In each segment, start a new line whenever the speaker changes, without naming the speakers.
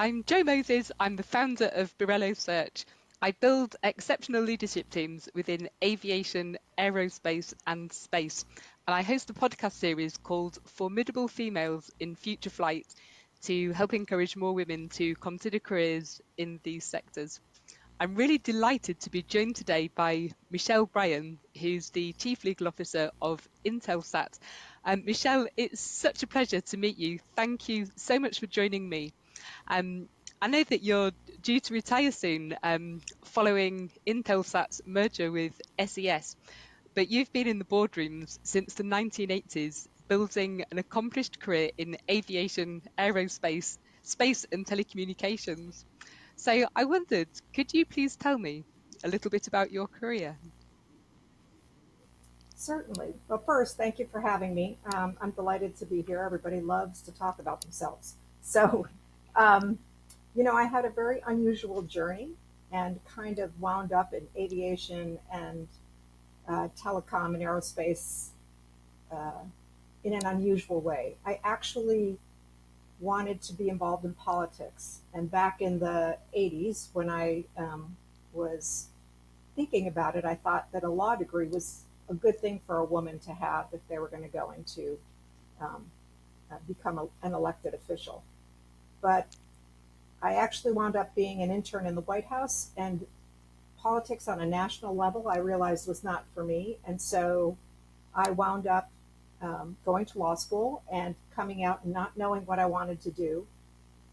I'm Jo Moses. I'm the founder of Borello Search. I build exceptional leadership teams within aviation, aerospace, and space. And I host a podcast series called Formidable Females in Future Flight to help encourage more women to consider careers in these sectors. I'm really delighted to be joined today by Michelle Bryan, who's the Chief Legal Officer of Intelsat. Michelle, it's such a pleasure to meet you. Thank you so much for joining me. Um, I know that you're due to retire soon following Intelsat's merger with SES, but you've been in the boardrooms since the 1980s, building an accomplished career in aviation, aerospace, space, and telecommunications. So I wondered, could you please tell me a little bit about your career?
Certainly. Well, first, thank you for having me. I'm delighted to be here. Everybody loves to talk about themselves. So, um, I had a very unusual journey and kind of wound up in aviation and telecom and aerospace uh, in an unusual way. I actually wanted to be involved in politics. And back in the 80s, when I was thinking about it, I thought that a law degree was a good thing for a woman to have if they were going to go into um, become an elected official. But I actually wound up being an intern in the White House, and politics on a national level I realized was not for me. And so I wound up going to law school and coming out and not knowing what I wanted to do.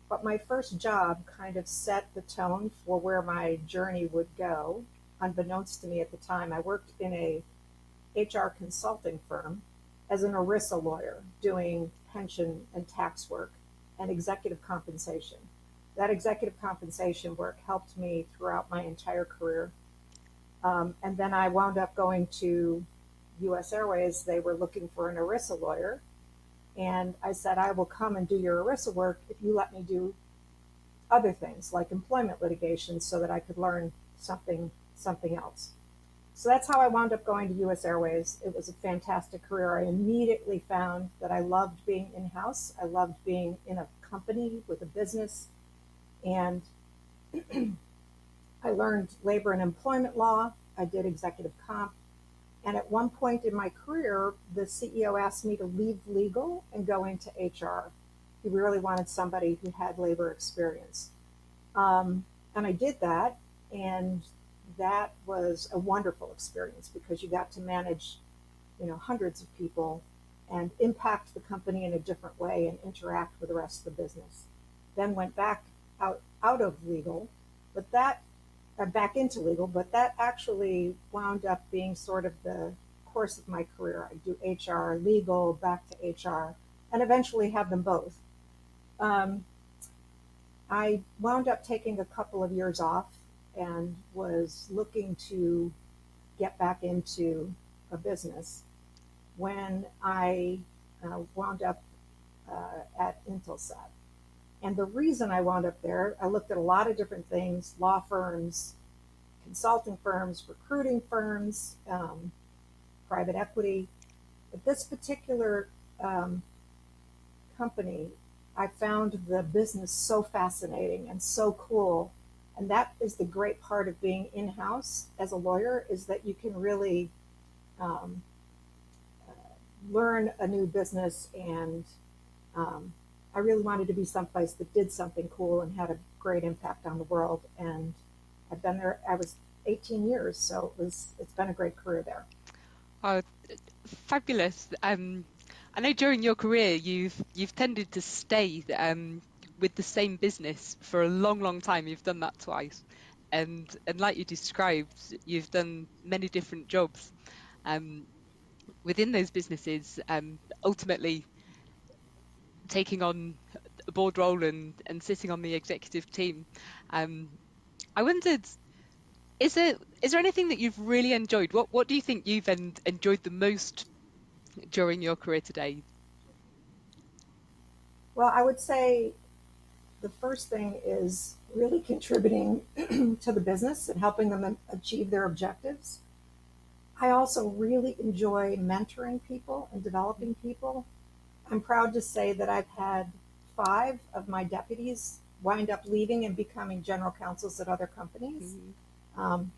But my first job kind of set the tone for where my journey would go. Unbeknownst to me at the time, I worked in a HR consulting firm as an ERISA lawyer doing pension and tax work and executive compensation. That executive compensation work helped me throughout my entire career. And then I wound up going to US Airways. They were looking for an ERISA lawyer. And I said, I will come and do your ERISA work if you let me do other things like employment litigation so that I could learn something else. So that's how I wound up going to US Airways. It was a fantastic career. I immediately found that I loved being in house. I loved being in a company with a business. And I learned labor and employment law. I did executive comp. And at one point in my career, the CEO asked me to leave legal and go into HR. He really wanted somebody who had labor experience. And I did that. And that was a wonderful experience because you got to manage, hundreds of people and impact the company in a different way and interact with the rest of the business. Then went back out of legal, but that back into legal, but that actually wound up being sort of the course of my career. I do HR, legal, back to HR, and eventually have them both. Um, I wound up taking a couple of years off and was looking to get back into a business when I wound up at Intelsat. And the reason I wound up there, I looked at a lot of different things: law firms, consulting firms, recruiting firms, private equity. But this particular um, company, I found the business so fascinating and so cool. And that is the great part of being in-house as a lawyer, is that you can really um, learn a new business. And I really wanted to be someplace that did something cool and had a great impact on the world. And I've been there. I was 18 years, so it's been a great career there.
Oh, fabulous. I know during your career you've tended to stay with the same business for a long, long time. You've done that twice. And like you described, you've done many different jobs um, within those businesses, ultimately taking on a board role and sitting on the executive team. Um, I wondered, is there anything that you've really enjoyed? What do you think you've enjoyed the most during your career today?
Well, I would say the first thing is really contributing to the business and helping them achieve their objectives. I also really enjoy mentoring people and developing people. I'm proud to say that I've had five of my deputies wind up leaving and becoming general counsels at other companies.
Mhm.
Um,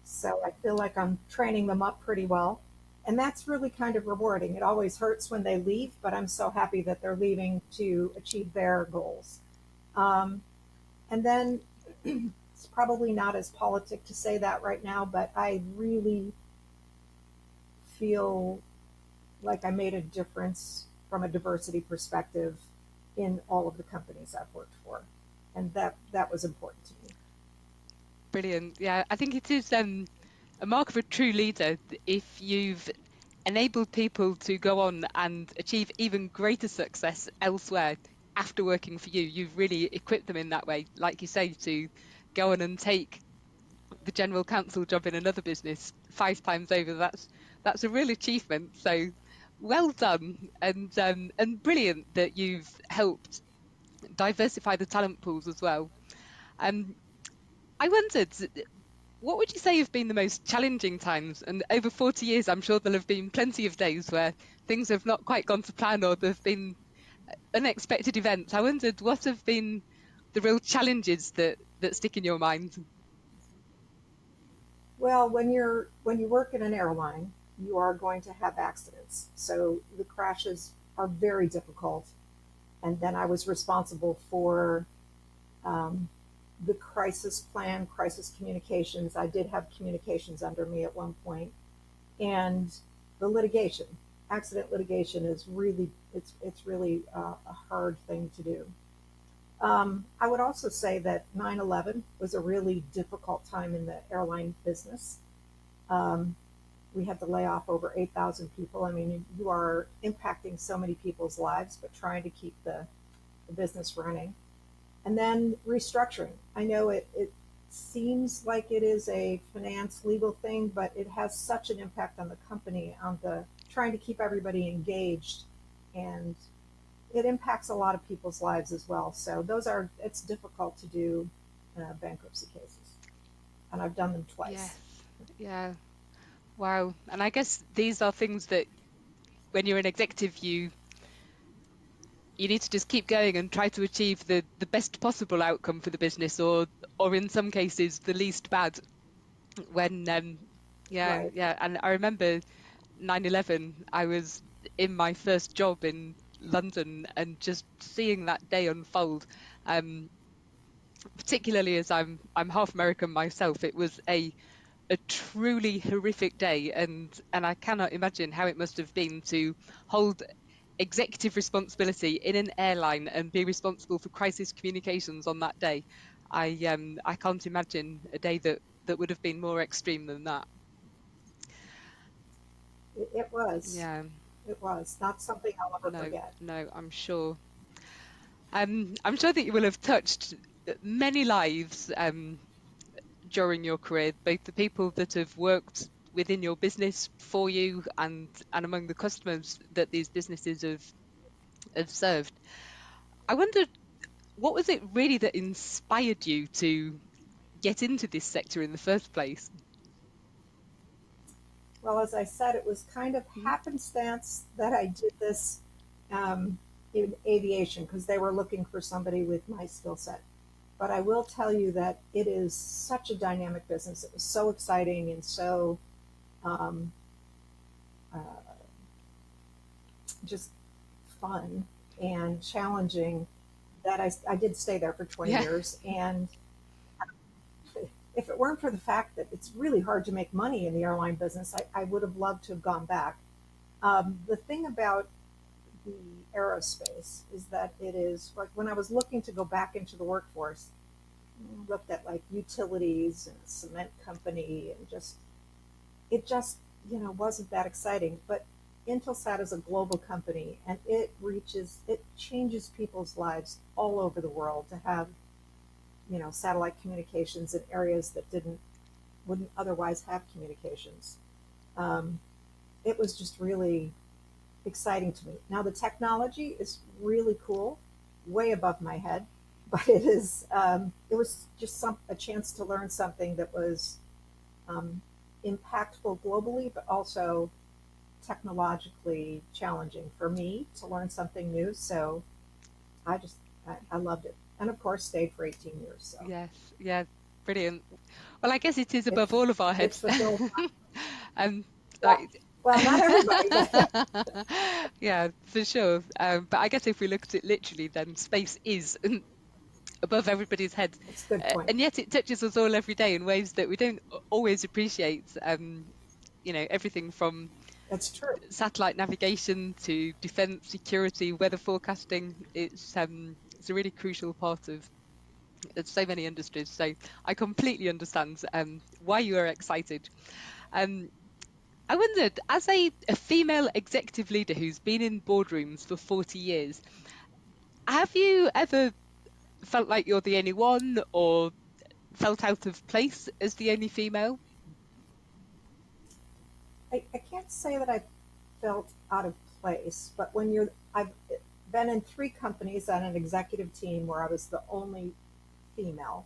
so I feel like I'm training them up pretty well. And that's really kind of rewarding. It always hurts when they leave, but I'm so happy that they're leaving to achieve their goals. Um, and then it's probably not as politic to say that right now, but I really feel like I made a difference from a diversity perspective in all of the companies I've worked for. And that was important to me.
Brilliant. Yeah, I think it is a mark of a true leader if you've enabled people to go on and achieve even greater success elsewhere after working for you. You've really equipped them in that way, like you say, to go on and take the general counsel job in another business 5 times over. That's a real achievement. So well done, and brilliant that you've helped diversify the talent pools as well. Um, I wondered, what would you say have been the most challenging times? And over 40 years, I'm sure there'll have been plenty of days where things have not quite gone to plan or there have been unexpected events. I wondered what have been the real challenges that stick in your mind.
Well, when you work in an airline, you are going to have accidents. So the crashes are very difficult. And then I was responsible for um, the crisis plan, crisis communications. I did have communications under me at one point, and the litigation. Accident litigation is really it's really a hard thing to do. I would also say that 9/11 was a really difficult time in the airline business. Um, we had to lay off over 8,000 people. I mean, you are impacting so many people's lives, but trying to keep the business running. And then restructuring. I know it seems like it is a finance legal thing, but it has such an impact on the company, on the trying to keep everybody engaged, and it impacts a lot of people's lives as well. So it's difficult to do bankruptcy cases, and I've done them
Yes.
twice.
Yeah. Wow. And I guess these are things that when you're an executive, you need to just keep going and try to achieve the best possible outcome for the business, or in some cases the least bad. When yeah,
Right.
yeah. And I remember 9/11, I was in my first job in London and just seeing that day unfold. Um, Particularly as I'm half American myself, it was a truly horrific day, and I cannot imagine how it must have been to hold executive responsibility in an airline and be responsible for crisis communications on that day. I can't imagine a day that would have been more extreme than that.
It was.
Yeah,
It was not something I'll ever
no,
forget.
no, I'm sure. I'm sure that you will have touched many lives during your career, both the people that have worked within your business for you and among the customers that these businesses have served. I wondered, what was it really that inspired you to get into this sector in the first place?
Well, as I said, it was kind of
Mhm.
happenstance that I did this in aviation because they were looking for somebody with my skill set. But I will tell you that it is such a dynamic business. It was so exciting and so um, uh, just fun and challenging that I did stay there for 20
Yeah,
years. And if it weren't for the fact that it's really hard to make money in the airline business, I would have loved to have gone back. The thing about the aerospace is that it is like when I was looking to go back into the workforce, looked at like utilities and a cement company and just it just wasn't that exciting. But Intelsat is a global company and it changes people's lives all over the world to have satellite communications in areas that didn't wouldn't otherwise have communications. Um, it was just really exciting to me. Now the technology is really cool, way above my head, but it was just a chance to learn something that was um, impactful globally, but also technologically challenging for me to learn something new. So I just I loved it. and of course stayed for 18 years. So
Yes, yeah, brilliant. Well, I guess it is
it
above all of our
it
heads.
fulfills.
um,
Yeah.
like,
Well, not everybody, but
yeah, for sure. But I guess if we look at it literally, then space is above everybody's heads,
it's a good point.
and yet it touches us all every day in ways that we don't always appreciate. Everything from
That's true.
satellite navigation to defence, security, weather forecasting. It's a really crucial part of so many industries. So I completely understand why you are excited. Um, I wondered, as a female executive leader who's been in boardrooms for 40 years, have you ever felt like you're the only one or felt out of place as the only female?
I can't say that I felt out of place, but I've been in 3 companies on an executive team where I was the only female.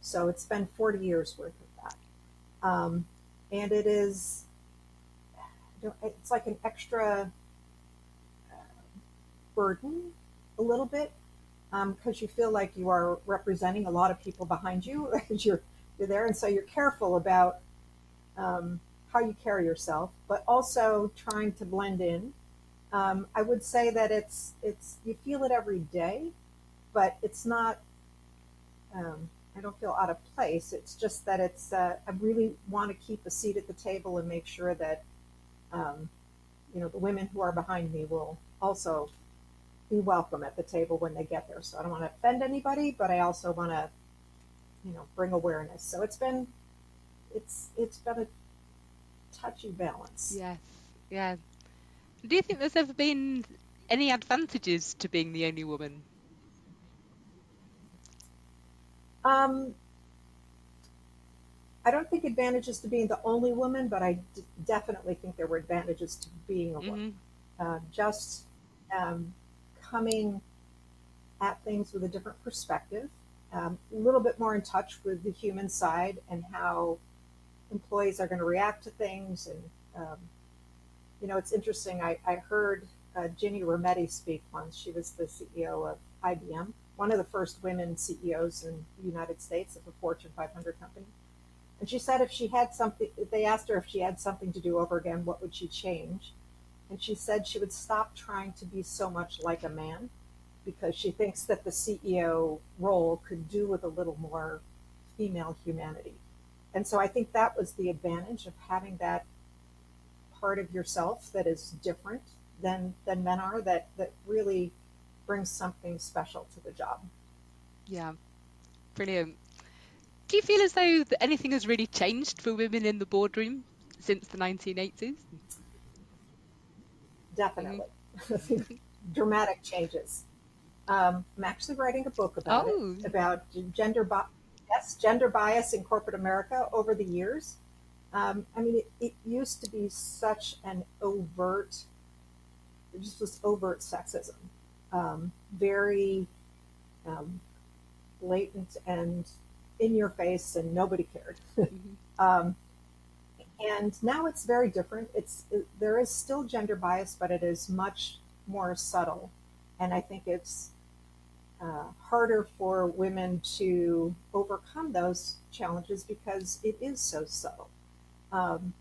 So it's been 40 years worth of that. And it is, it's like an extra burden a little bit because you feel like you are representing a lot of people behind you as you're there, and so you're careful about how you carry yourself, but also trying to blend in. I would say that it's you feel it every day, but it's not. I don't feel out of place. It's just that I really want to keep a seat at the table and make sure that um, the women who are behind me will also be welcome at the table when they get there. So I don't want to offend anybody, but I also want to bring awareness. So it's been a touchy balance.
Yes, yeah. Do you think there's ever been any advantages to being the only woman?
Um, I don't think advantages to being the only woman, but definitely think there were advantages to being a woman.
Hmm.
Just um, coming at things with a different perspective, a little bit more in touch with the human side and how employees are going to react to things. And it's interesting. I heard Ginny Rometty speak once. She was the CEO of IBM, one of the first women CEOs in the United States of a Fortune 500 company. And she said if she had something, they asked her if she had something to do over again, what would she change? And she said she would stop trying to be so much like a man because she thinks that the CEO role could do with a little more female humanity. And so I think that was the advantage of having that part of yourself that is different than men are, that really brings something special to the job.
Yeah, brilliant. Do you feel as though anything has really changed for women in the boardroom since the 1980s? Hmm.
Definitely. Dramatic changes. I'm actually writing a book about it,
Oh,
about gender bias in corporate America over the years. I mean, it used to be such an overt, it just was overt sexism, very um, blatant and in your face, and nobody cared.
mhm.
um, and now it's very different. There is still gender bias, but it is much more subtle, and I think it's harder for women to overcome those challenges because it is so subtle. Um,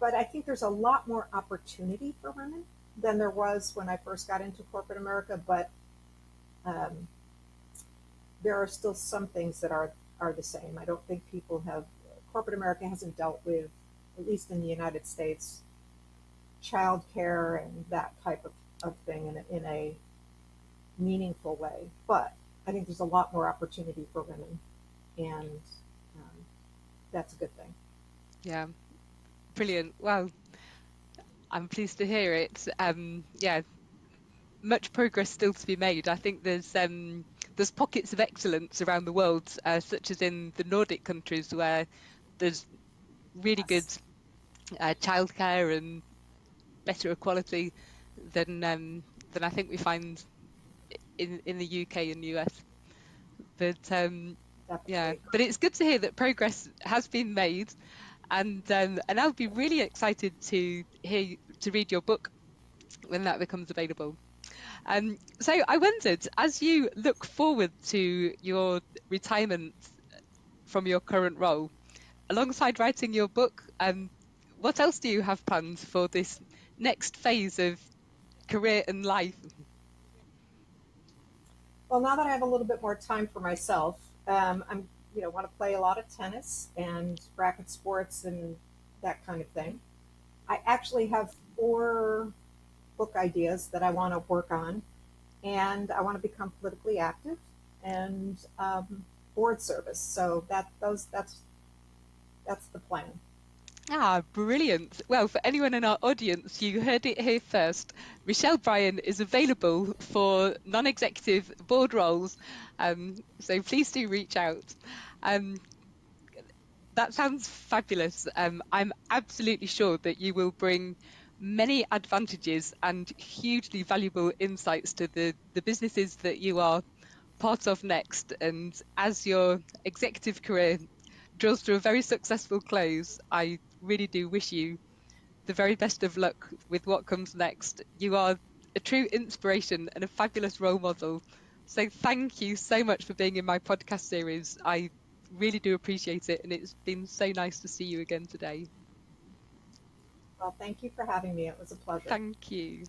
but I think there's a lot more opportunity for women than there was when I first got into corporate America. But um, there are still some things that are the same. I don't think corporate America hasn't dealt with, at least in the United States, childcare and that type of thing in a meaningful way. But I think there's a lot more opportunity for women, and um, that's a good thing.
Yeah, brilliant. Well, I'm pleased to hear it. Yeah, much progress still to be made. I think there's pockets of excellence around the world, such as in the Nordic countries where there's really good
Yes,
childcare and better equality than I think we find in the UK and US. But yeah,
definitely
but
agree.
it's good to hear that progress has been made, and I'll be really excited to read your book when that becomes available. So I wondered, as you look forward to your retirement from your current role, alongside writing your book, what else do you have planned for this next phase of career and life?
Well, now that I have a little bit more time for myself, I'm want to play a lot of tennis and racket sports and that kind of thing. I actually have 4 book ideas that I want to work on, and I want to become politically active and board service. So that's the plan.
Ah, brilliant. Well, for anyone in our audience, you heard it here first. Michelle Bryan is available for non-executive board roles. So please do reach out. Um, that sounds fabulous. I'm absolutely sure that you will bring many advantages and hugely valuable insights to the businesses that you are part of next. And as your executive career draws to a very successful close, I really do wish you the very best of luck with what comes next. You are a true inspiration and a fabulous role model. So thank you so much for being in my podcast series. I really do appreciate it, and it's been so nice to see you again today.
Well, thank you for having me. It was a pleasure.
Thank you.